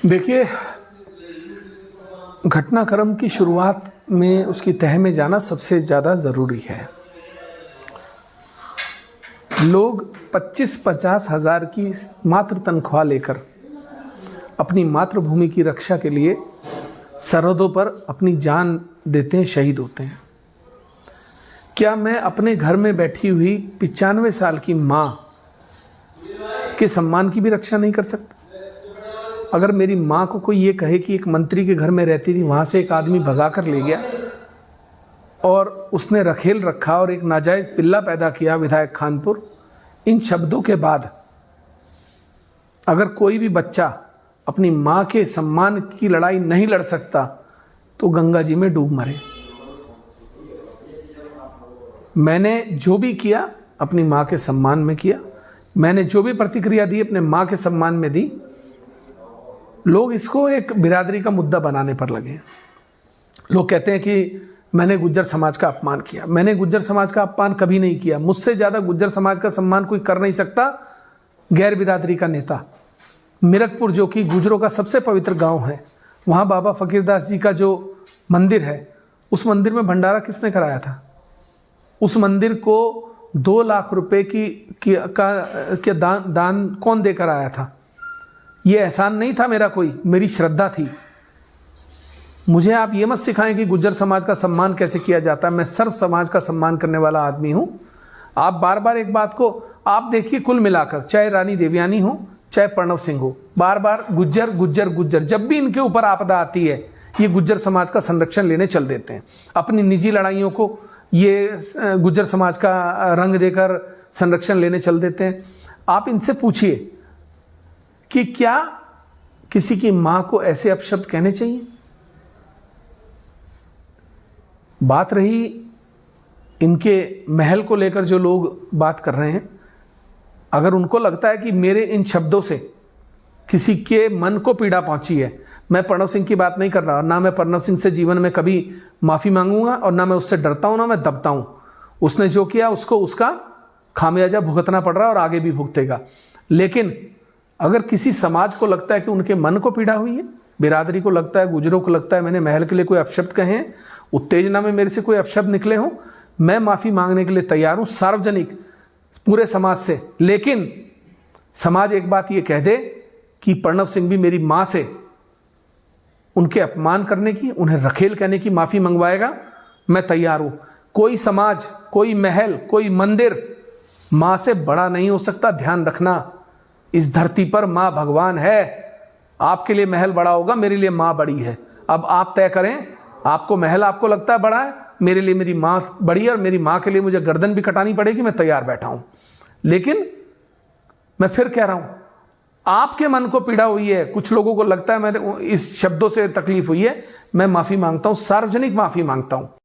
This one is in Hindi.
देखिए, घटनाक्रम की शुरुआत में उसकी तह में जाना सबसे ज़्यादा ज़रूरी है। लोग 25-50 हज़ार की मात्र तनख्वाह लेकर अपनी मातृभूमि की रक्षा के लिए सरहदों पर अपनी जान देते हैं, शहीद होते हैं। क्या मैं अपने घर में बैठी हुई 95 साल की माँ के सम्मान की भी रक्षा नहीं कर सकता? अगर मेरी माँ को कोई ये कहे कि एक मंत्री के घर में रहती थी, वहाँ से एक आदमी भगा कर ले गया और उसने रखेल रखा और एक नाजायज़ पिल्ला पैदा किया विधायक खानपुर, इन शब्दों के बाद अगर कोई भी बच्चा अपनी माँ के सम्मान की लड़ाई नहीं लड़ सकता तो गंगा जी में डूब मरे। मैंने जो भी किया अपनी माँ के सम्मान में किया, मैंने जो भी प्रतिक्रिया दी अपने माँ के सम्मान में दी। लोग इसको एक बिरादरी का मुद्दा बनाने पर लगे। लोग कहते हैं कि मैंने गुज्जर समाज का अपमान किया। मैंने गुज्जर समाज का अपमान कभी नहीं किया। मुझसे ज़्यादा गुज्जर समाज का सम्मान कोई कर नहीं सकता। गैर बिरादरी का नेता मिरकपुर, जो कि गुजरों का सबसे पवित्र गांव है, वहाँ बाबा फकीरदास जी का जो मंदिर है, उस मंदिर में भंडारा किसने कराया था? उस मंदिर को 2 लाख रुपए का दान कौन देकर आया था? ये एहसान नहीं था मेरा, कोई मेरी श्रद्धा थी। मुझे आप ये मत सिखाएं कि गुज्जर समाज का सम्मान कैसे किया जाता है। मैं सर्व समाज का सम्मान करने वाला आदमी हूं। आप बार बार एक बात को आप देखिए, कुल मिलाकर चाहे रानी देवयानी हो चाहे प्रणव सिंह हो, बार बार गुज्जर गुज्जर गुज्जर, जब भी इनके ऊपर आपदा आती है ये गुज्जर समाज का संरक्षण लेने चल देते हैं। अपनी निजी लड़ाइयों को ये गुज्जर समाज का रंग देकर संरक्षण लेने चल देते हैं। आप इनसे पूछिए कि क्या किसी की मां को ऐसे अपशब्द कहने चाहिए? बात रही इनके महल को लेकर, जो लोग बात कर रहे हैं, अगर उनको लगता है कि मेरे इन शब्दों से किसी के मन को पीड़ा पहुंची है, मैं प्रणव सिंह की बात नहीं कर रहा, ना मैं प्रणव सिंह से जीवन में कभी माफी मांगूंगा और ना मैं उससे डरता हूं, ना मैं दबता हूं। उसने जो किया उसको उसका खामियाजा भुगतना पड़ रहा है और आगे भी भुगतेगा। लेकिन अगर किसी समाज को लगता है कि उनके मन को पीड़ा हुई है, बिरादरी को लगता है, गुजरों को लगता है मैंने महल के लिए कोई अपशब्द कहे हैं, उत्तेजना में मेरे से कोई अपशब्द निकले हों, मैं माफी मांगने के लिए तैयार हूं, सार्वजनिक, पूरे समाज से। लेकिन समाज एक बात ये कह दे कि प्रणव सिंह भी मेरी मां से उनके अपमान करने की, उन्हें रखेल कहने की माफी मंगवाएगा, मैं तैयार हूं। कोई समाज, कोई महल, कोई मंदिर मां से बड़ा नहीं हो सकता। ध्यान रखना, इस धरती पर मां भगवान है। आपके लिए महल बड़ा होगा, मेरे लिए मां बड़ी है। अब आप तय करें, आपको महल आपको लगता है बड़ा है, मेरे लिए मेरी मां बड़ी है और मेरी मां के लिए मुझे गर्दन भी कटानी पड़ेगी, मैं तैयार बैठा हूं। लेकिन मैं फिर कह रहा हूं, आपके मन को पीड़ा हुई है, कुछ लोगों को लगता है मेरे इस शब्दों से तकलीफ हुई है, मैं माफी मांगता हूं, सार्वजनिक माफी मांगता हूं।